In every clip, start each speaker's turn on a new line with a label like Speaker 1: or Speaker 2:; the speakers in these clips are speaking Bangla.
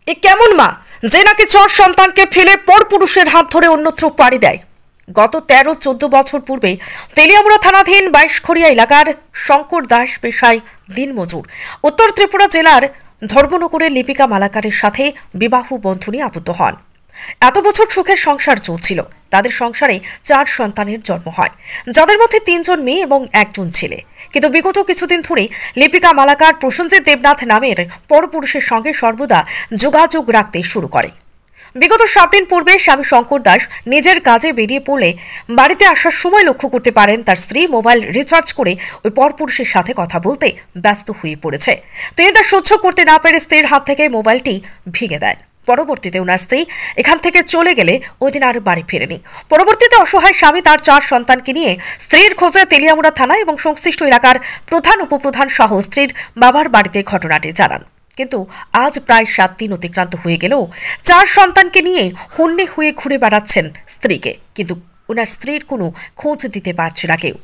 Speaker 1: এ কেমন মা যে নাকি 4 সন্তানকে ফেলে পরপুরুষের হাত ধরে অন্যত্র পাড়ি দেয়? গত 13-14 বছর পূর্বে তেলিয়ামুড়া থানাধীন 22খড়িয়া এলাকার শঙ্কর দাস পেশায় দিনমজুর উত্তর ত্রিপুরা জেলার ধর্মনগরের লিপিকা মালাকারের সাথে বিবাহ বন্ধনে আবদ্ধ হন। এত বছর সুখের সংসার চলছিল। তাদের সংসারে 4 সন্তানের জন্ম হয়, যাদের মধ্যে 3 জন মেয়ে এবং 1 জন ছেলে। কিন্তু বিগত কিছুদিন ধরে লিপিকা মালাকার প্রসেনজিৎ দেবনাথ নামের পরপুরুষের সঙ্গে সর্বদা যোগাযোগ রাখতে শুরু করে। বিগত 7 দিন পূর্বে স্বামী শঙ্কর দাস নিজের কাজে বেরিয়ে পড়লে বাড়িতে আসার সময় লক্ষ্য করতে পারেন তার স্ত্রী মোবাইল রিচার্জ করে ওই পরপুরুষের সাথে কথা বলতে ব্যস্ত হয়ে পড়েছে। তিনি তা সহ্য করতে না পেরে স্ত্রীর হাত থেকে মোবাইলটি ভেঙে দেন। পরবর্তীতে ওনার স্ত্রী এখান থেকে চলে গেলে ওই দিন আর বাড়ি ফেরেনি। পরবর্তীতে অসহায় স্বামী তার 4 সন্তানকে নিয়ে স্ত্রীর খোঁজে তেলিয়ামুড়া থানা এবং সংশ্লিষ্ট এলাকার প্রধান উপপ্রধান সহ স্ত্রীর বাবার বাড়িতে ঘটনাটি জানান। কিন্তু আজ প্রায় 7 দিন অতিক্রান্ত হয়ে গেলেও 4 সন্তানকে নিয়ে হন্যে হয়ে ঘুরে বেড়াচ্ছেন স্ত্রীকে, কিন্তু ওনার স্ত্রীর কোনো খোঁজ দিতে পারছে না কেউ।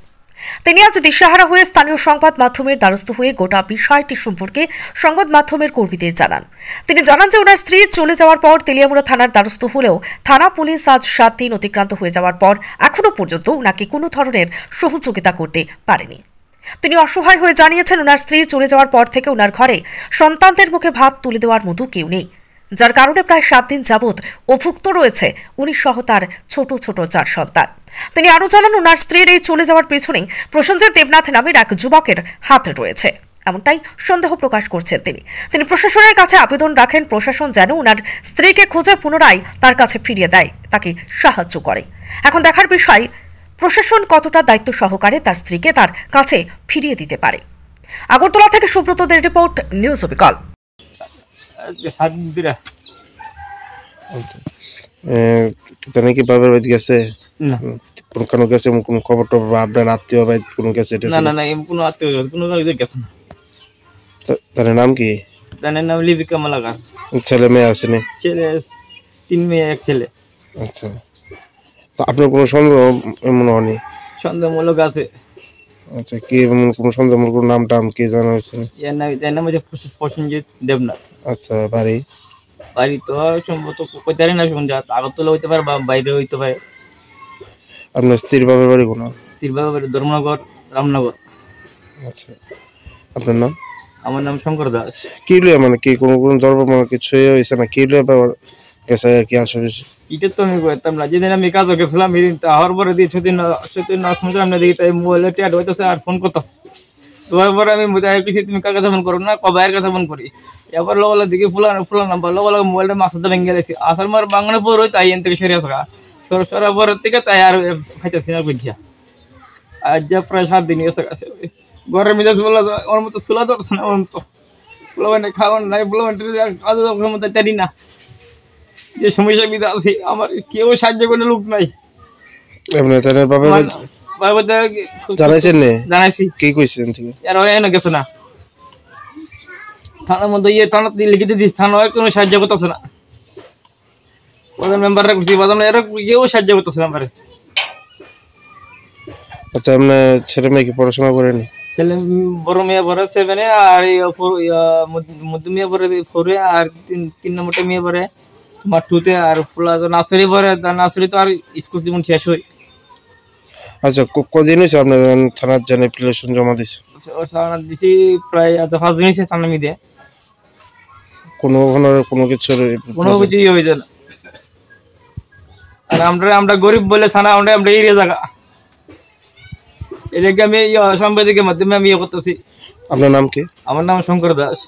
Speaker 1: তিনি আজ দিশাহারা হয়ে স্থানীয় সংবাদ মাধ্যমের দ্বারস্থ হয়ে গোটা বিষয়টি সম্পর্কে সংবাদ মাধ্যমের কর্মীদের জানান। তিনি জানান যে ওনার স্ত্রী চলে যাওয়ার পর তেলিয়ামুড়া থানার দ্বারস্থ হলেও থানা পুলিশ আজ 7 দিন অতিক্রান্ত হয়ে যাওয়ার পর এখনো পর্যন্ত ওনাকে কোনো ধরনের সহযোগিতা করতে পারেনি। তিনি অসহায় হয়ে জানিয়েছেন ওনার স্ত্রী চলে যাওয়ার পর থেকে ওনার ঘরে সন্তানদের মুখে ভাত তুলে দেওয়ার মতো কেউ নেই, যার কারণে প্রায় 7 দিন যাবৎ অভুক্ত রয়েছে উনি সহ তার ছোট ছোট 4 সন্তান। তিনি আরও জানান ওনার স্ত্রীর এই চলে যাওয়ার পেছনে প্রসেনজিৎ দেবনাথ নামের এক যুবকের হাত রয়েছে, এমনটাই সন্দেহ প্রকাশ করছেন তিনি প্রশাসনের কাছে আবেদন রাখেন প্রশাসন যেন ওনার স্ত্রীকে খুঁজে পুনরায় তার কাছে ফিরিয়ে দেয়, তাকে সাহায্য করে। এখন দেখার বিষয় প্রশাসন কতটা দায়িত্ব সহকারে তার স্ত্রীকে তার কাছে ফিরিয়ে দিতে পারে। আগরতলা থেকে সুব্রতদের রিপোর্ট, নিউজ অবিকল।
Speaker 2: কি বাবার বাড়ি গেছে না কোনো গেছে কোন খবর টবর আপনার আত্মীয় ভাই কোনো গেছে?
Speaker 3: না কোনো আত্মীয় কোনো গেছে না।
Speaker 2: তার নাম কি?
Speaker 3: তার নাম লিপিকা মালাকার।
Speaker 2: ছেলে মেয়ে আসেনি?
Speaker 3: ছেলে 3 মেয়ে 1 ছেলে।
Speaker 2: আচ্ছা, তো আপনার কোনো সন্দেহ মনে হয়নি?
Speaker 3: সন্দেহমূলক আছে।
Speaker 2: আচ্ছা, কি কোনো সন্দেহমূলক নাম টাম কি জানা হয়েছে?
Speaker 3: এর নাম হচ্ছে প্রসেনজিৎ দেবনাথ।
Speaker 2: আচ্ছা, বাড়ি
Speaker 3: তো সম্ভবত কোথায় না শুনছে, আগরতলা হইতে পারে বা বাইরে হইতে পারে।
Speaker 2: আপনার স্ত্রীর বাবার বাড়ি কোন?
Speaker 3: স্ত্রীর বাবার বাড়ি ধর্মনগর, রামনগর।
Speaker 2: আচ্ছা, আপনার নাম?
Speaker 3: আমার নাম শঙ্কর দাস।
Speaker 2: কি লিয়ে মানে কি কোন ধর্ম মানে কিছু হয়েছে না কি লিয়ে ব্যাপার গেছে কি আসলে?
Speaker 3: এটা তো আমি করতাম না, যেদিন আমি কাজে গেছিলাম এদিন হওয়ার পরে দিয়ে সেদিন শুনছিলাম না, দেখি তাই মোবাইলে ট্যাড হইতেছে আর ফোন করতেছে। তোমার পরে আমি কিছু তুমি কার কাছে ফোন করো না, কবাইয়ের কাছে ফোন করি। এবার লোক দিকে ফুলা নাম্বার লোক মোবাইলটা মাথাতে ভেঙে গেছি। আসার মার বাংলা পর হই তাই এন থেকে সরিয়ে থাকা সরার পরের থেকে তাই আর খাইতেছি না বুঝছা। আজ যা প্রায় 7 দিন গেছে কাছে ঘরের মেজাজ বলা ওর মতো চুলা ধরছে না, ওর মতো ফুলাবান খাওয়ান নাই, ফুলাবান কাজে মতো জানি না যে সমস্যা বিধা আছে। আমার কেউ সাহায্য করে লোক নাই। জানাইছি
Speaker 2: কি কইছেন থেকে
Speaker 3: আর এনে গেছে না থানার মধ্যে থানা লিখে দিস, থানা কোনো সাহায্য করতেছে না। প্রধান মেম্বাররা করছি বাদাম এরা কেউ সাহায্য করতেছে না আমারে।
Speaker 2: আচ্ছা, আপনার ছেলে মেয়ে কি পড়াশোনা করেনি?
Speaker 3: ছেলে বড় মেয়ে পড়ে 7-এ আর মধ্য মেয়ে পড়ে 4-এ আর 3 নম্বরটা মেয়ে পড়ে তোমার 2-তে আর ফুলা নার্সারি পড়ে। নার্সারি তো আর স্কুল জীবন শেষ হয়।
Speaker 2: আচ্ছা, কদিন হয়েছে আপনার থানার জানে অ্যাপ্লিকেশন জমা দিয়েছে?
Speaker 3: দিছি প্রায় 5 দিন হয়েছে থানা মিদে।
Speaker 2: কোনো
Speaker 3: কিছুই হয়েছে না। আর আমরা গরিব বলে থানা আমরা এরিয়া জায়গা এটাকে আমি সাংবাদিকের মাধ্যমে আমি করতেছি।
Speaker 2: আপনার নাম কি?
Speaker 3: আমার নাম শঙ্কর দাস।